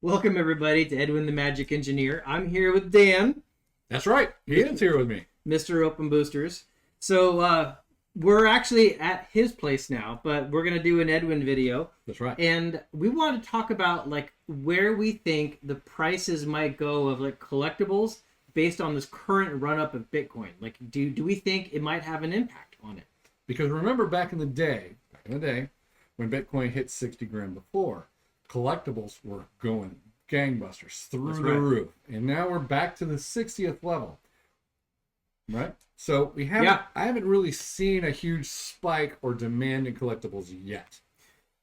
Welcome, everybody, to Edwin the Magic Engineer. I'm here with Dan, That's right. Ian's here with me. Mr. Openboosters. So, we're actually at his place now, but we're going to do an Edwin video. That's right. And we want to talk about, like, where we think the prices might go of, like, collectibles based on this current run-up of Bitcoin. Like, do we think it might have an impact on it? Because remember back in the day, when Bitcoin hit 60 grand before, collectibles were going gangbusters through the roof. And now we're back to the 60th level. Right? So I haven't really seen a huge spike or demand in collectibles yet.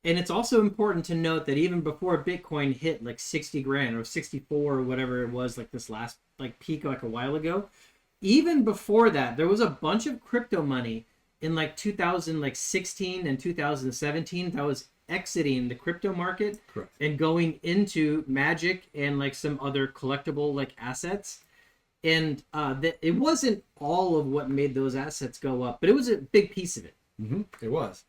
And it's also important to note that even before Bitcoin hit like 60 grand or 64 or whatever it was, like this last like peak like a while ago, even before that, there was a bunch of crypto money in like 2016 and 2017 that was exiting the crypto market. Correct. And going into Magic and like some other collectible like assets. And it wasn't all of what made those assets go up, but it was a big piece of it. Mm-hmm. It was.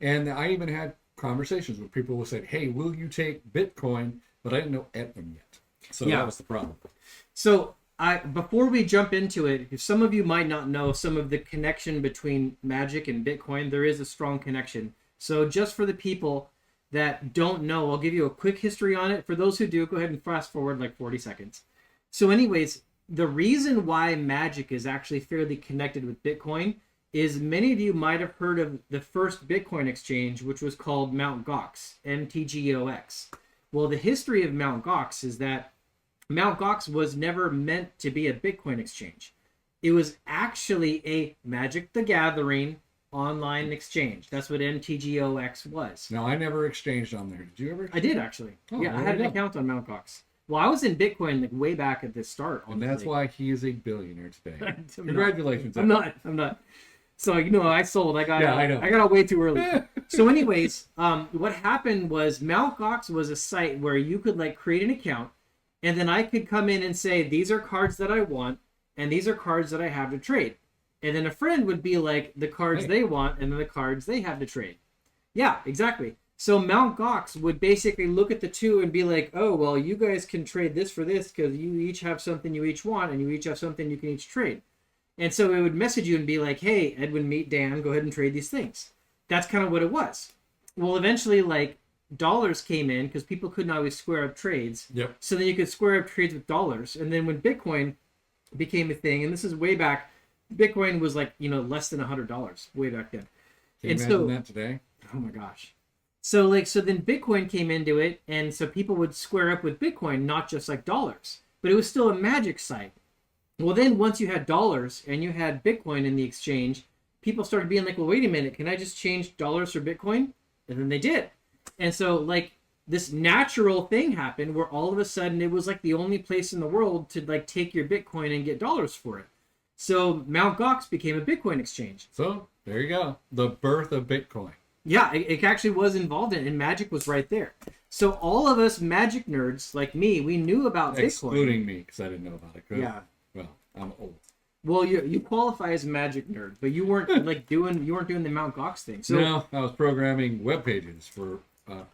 And I even had conversations with people who said, hey, will you take Bitcoin? But I didn't know Edwin yet. So that was the problem. So before we jump into it, if some of you might not know some of the connection between Magic and Bitcoin, there is a strong connection. So just for the people that don't know, I'll give you a quick history on it. For those who do, go ahead and fast forward like 40 seconds. So anyways, the reason why Magic is actually fairly connected with Bitcoin is many of you might have heard of the first Bitcoin exchange, which was called Mount Gox, MTGOX. Well, the history of Mount Gox is that Mount Gox was never meant to be a Bitcoin exchange. It was actually a Magic the Gathering online exchange. That's what MTGOX was. Now, I never exchanged on there. Did you ever? I did, actually. Oh, yeah, I had an account on Mount Gox. Well, I was in Bitcoin like way back at the start. And that's why he is a billionaire today. I'm Congratulations. I'm not. So, I sold. I got I know. I got out way too early. So anyways, what happened was Mount Gox was a site where you could like create an account, and then I could come in and say, these are cards that I want, and these are cards that I have to trade. And then a friend would be like, the cards they want, and then the cards they have to trade. Yeah, exactly. So Mount Gox would basically look at the two and be like, oh, well, you guys can trade this for this because you each have something you each want, and you each have something you can each trade. And so it would message you and be like, hey, Edwin, meet Dan, go ahead and trade these things. That's kind of what it was. Well, eventually, like, dollars came in because people couldn't always square up trades. Yep. So then you could square up trades with dollars. And then when Bitcoin became a thing, and this is way back, Bitcoin was like, less than $100 way back then. Can you imagine that today? Oh my gosh. So then Bitcoin came into it, and so people would square up with Bitcoin, not just like dollars, but it was still a Magic site. Well, then once you had dollars and you had Bitcoin in the exchange, people started being like, well, wait a minute, can I just change dollars for Bitcoin? And then they did. And so like this natural thing happened where all of a sudden it was like the only place in the world to like take your Bitcoin and get dollars for it. So Mount Gox became a Bitcoin exchange. So there you go. The birth of Bitcoin. Yeah, it actually was involved in it, and Magic was right there. So all of us Magic nerds like me, we knew about Bitcoin. Excluding me, because I didn't know about it. Good. Yeah. Well, I'm old. Well, you qualify as a Magic nerd, but you weren't you weren't doing the Mount Gox thing. So no, I was programming web pages for. I'm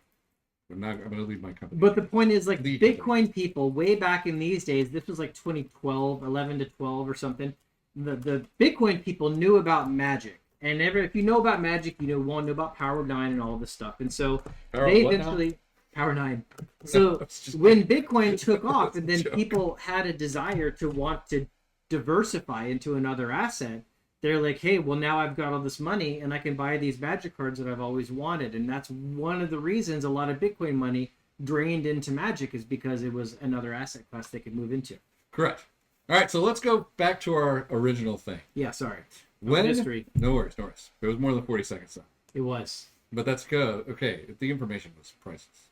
going to leave my company. But the point is, like, Bitcoin people way back in these days, this was like 2012, 11 to 12 or something. The Bitcoin people knew about Magic. And if you know about Magic, you know about Power 9 and all this stuff. And so they eventually... Power 9. So when Bitcoin took off and then people had a desire to want to diversify into another asset, they're like, hey, well, now I've got all this money and I can buy these Magic cards that I've always wanted. And that's one of the reasons a lot of Bitcoin money drained into Magic, is because it was another asset class they could move into. Correct. All right, so let's go back to our original thing. Yeah, sorry. History. No worries. It was more than 40 seconds, though. It was. But that's good. Okay, the information was priceless.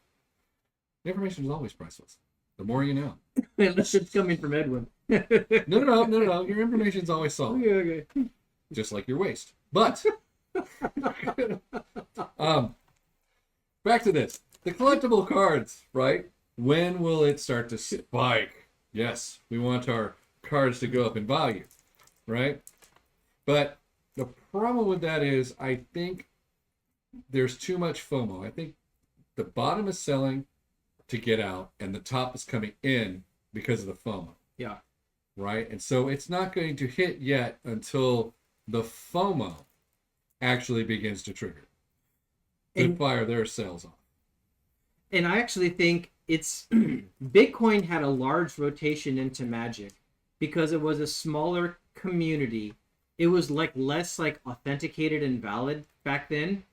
The information is always priceless. The more you know. Unless it's coming from Edwin. No. Your information's always solid. Okay. Just like your waste. But back to this. The collectible cards, right? When will it start to spike? Yes, we want our cards to go up in value, right? But the problem with that is I think there's too much FOMO. I think the bottom is selling, to get out, and the top is coming in because of the FOMO. Yeah. Right? And so it's not going to hit yet until the FOMO actually begins to trigger to fire their sales off. And I actually think it's Bitcoin had a large rotation into Magic because it was a smaller community. It was like less like authenticated and valid back then.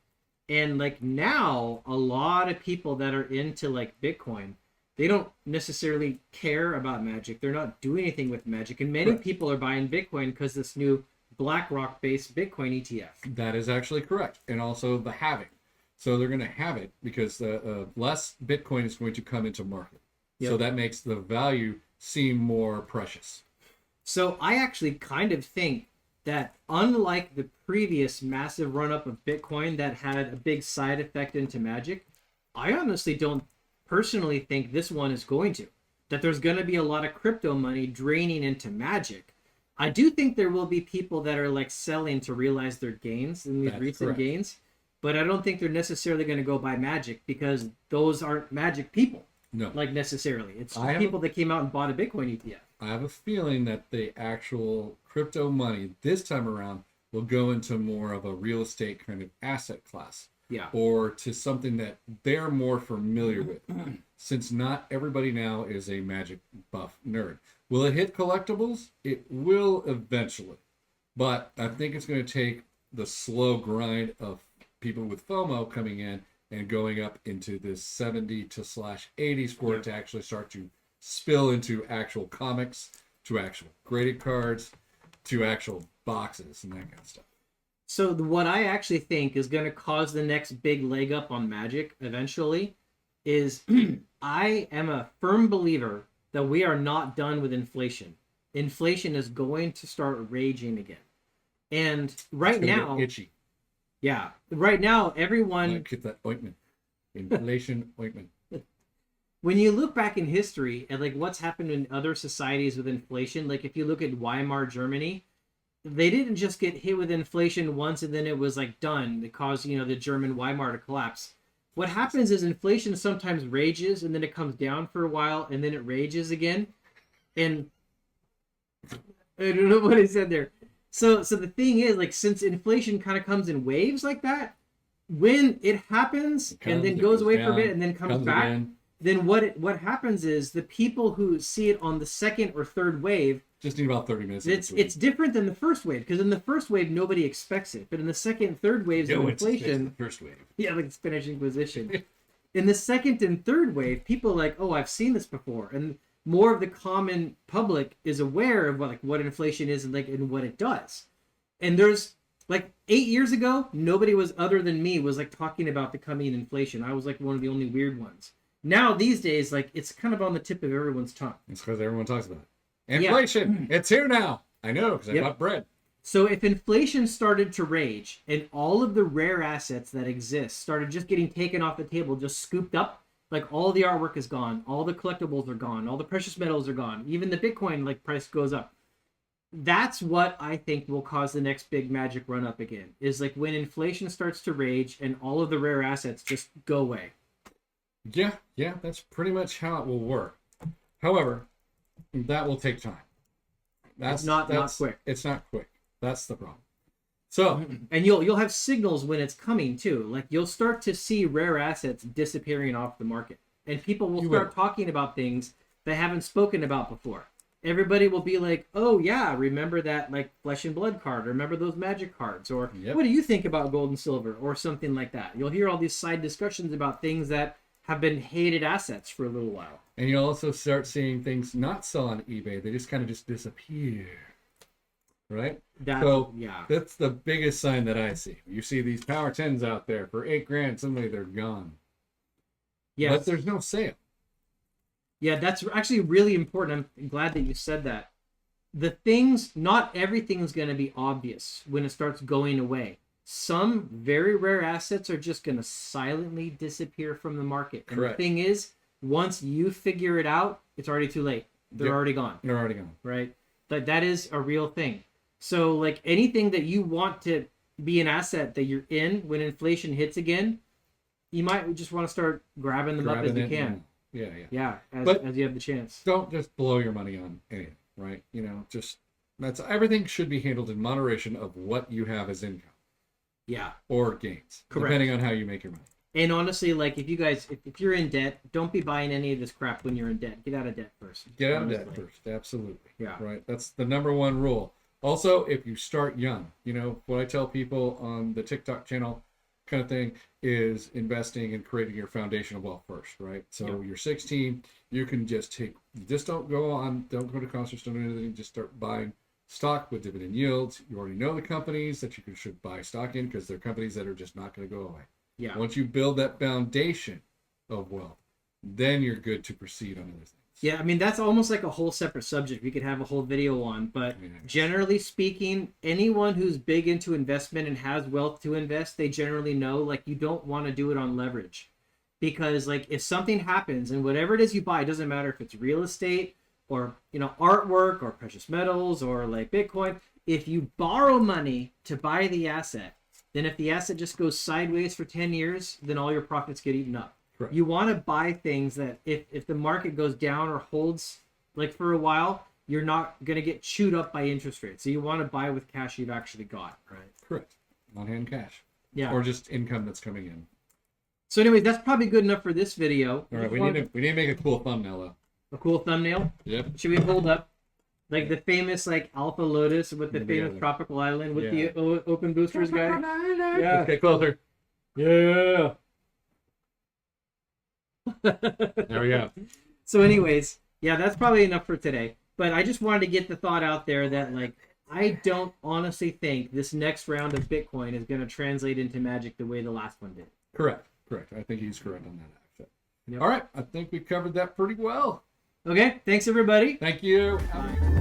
And like now, a lot of people that are into like Bitcoin, they don't necessarily care about Magic. They're not doing anything with Magic. And many people are buying Bitcoin because this new BlackRock based Bitcoin ETF. That is actually correct. And also the halving. So they're going to have it because less Bitcoin is going to come into market. Yep. So that makes the value seem more precious. So I actually kind of think that unlike the previous massive run-up of Bitcoin that had a big side effect into Magic, I honestly don't personally think this one is going to. That there's going to be a lot of crypto money draining into Magic. I do think there will be people that are like selling to realize their gains in these recent gains. But I don't think they're necessarily going to go buy Magic because those aren't Magic people. No. Like necessarily. It's people that came out and bought a Bitcoin ETF. I have a feeling that the actual crypto money this time around will go into more of a real estate kind of asset class. Yeah. Or to something that they're more familiar with. Since not everybody now is a Magic buff nerd. Will it hit collectibles? It will eventually. But I think it's going to take the slow grind of people with FOMO coming in and going up into this 70 to /80s for it to actually start to spill into actual comics, to actual graded cards, to actual boxes and that kind of stuff. So what I actually think is going to cause the next big leg up on Magic eventually is I am a firm believer that we are not done with inflation. Inflation is going to start raging again. And right now, itchy. Yeah. Right now, everyone... Might get that ointment. Inflation ointment. When you look back in history at like what's happened in other societies with inflation, like if you look at Weimar Germany, they didn't just get hit with inflation once and then it was like done. It caused, the German Weimar to collapse. What happens is inflation sometimes rages and then it comes down for a while and then it rages again. And I don't know what I said there. So the thing is, like, since inflation kind of comes in waves like that, when it happens and then goes away for a bit and then comes back, again. Then what happens is the people who see it on the second or third wave just need about 30 minutes. It's different than the first wave because in the first wave nobody expects it, but in the second and third waves of inflation, the first wave, like the Spanish Inquisition, in the second and third wave, people are like, oh, I've seen this before, and more of the common public is aware of what inflation is and what it does. And there's like 8 years ago, nobody was other than me was like talking about the coming inflation. I was like one of the only weird ones. Now these days, like it's kind of on the tip of everyone's tongue. It's because everyone talks about it. Inflation, it's here now. I know because I bought bread. So if inflation started to rage and all of the rare assets that exist started just getting taken off the table, just scooped up, like all the artwork is gone, all the collectibles are gone, all the precious metals are gone, even the Bitcoin like price goes up. That's what I think will cause the next big Magic run up again. Is like when inflation starts to rage and all of the rare assets just go away. Yeah, that's pretty much how it will work. However, that will take time. That's not quick. It's not quick. That's the problem. So, and you'll have signals when it's coming too. Like you'll start to see rare assets disappearing off the market, and people will start talking about things they haven't spoken about before. Everybody will be like, "Oh yeah, remember that like Flesh and Blood card? Remember those Magic cards? Or what do you think about gold and silver? Or something like that." You'll hear all these side discussions about things that have been hated assets for a little while. And you'll also start seeing things not sell on eBay. They just kind of disappear. Right? That's the biggest sign that I see. You see these Power 10s out there for $8,000, suddenly they're gone. Yes. But there's no sale. Yeah, that's actually really important. I'm glad that you said that. Not everything is going to be obvious when it starts going away. Some very rare assets are just going to silently disappear from the market. And Correct. The thing is, once you figure it out, it's already too late. They're already gone. They're already gone. Right? That is a real thing. So, like, anything that you want to be an asset that you're in when inflation hits again, you might just want to start grabbing them up as you can. Yeah, But as you have the chance. don't just blow your money on anything, right? You know, just that's everything should be handled in moderation of what you have as income Yeah. or gains, Correct. depending on how you make your money. And honestly, like if you're in debt, don't be buying any of this crap when you're in debt. Get out of debt first. Get out of honestly. debt first, absolutely. Yeah. Right. That's the number one rule. Also, if you start young, you know what I tell people on the TikTok channel, kind of thing, is investing and creating your foundational wealth first, right? So you're 16, you can just don't go to concerts, don't do anything, just start buying stock with dividend yields. You already know the companies that you should buy stock in because they're companies that are just not going to go away. Yeah. Once you build that foundation of wealth, then you're good to proceed on other things. Yeah, I mean, that's almost like a whole separate subject we could have a whole video on. But generally speaking, anyone who's big into investment and has wealth to invest, they generally know, like, you don't want to do it on leverage. Because, like, if something happens and whatever it is you buy, it doesn't matter if it's real estate or, you know, artwork or precious metals or, like, Bitcoin. If you borrow money to buy the asset, then if the asset just goes sideways for 10 years, then all your profits get eaten up. Correct. You want to buy things that if the market goes down or holds like for a while, you're not going to get chewed up by interest rates. So you want to buy with cash you've actually got, right? Correct. On-hand cash. Yeah. Or just income that's coming in. So anyways, that's probably good enough for this video. All right, we need to make a cool thumbnail though. A cool thumbnail? Yep. Should we hold up like the famous like Alpha Lotus with the famous tropical island with the Open Boosters guy? Yeah. Okay, closer. Yeah. There we go. So anyways, yeah, that's probably enough for today. But I just wanted to get the thought out there that, like, I don't honestly think this next round of Bitcoin is going to translate into magic the way the last one did. Correct. I think he's correct on that aspect. Yep. All right, I think we covered that pretty well. Okay, thanks everybody. Thank you. Bye.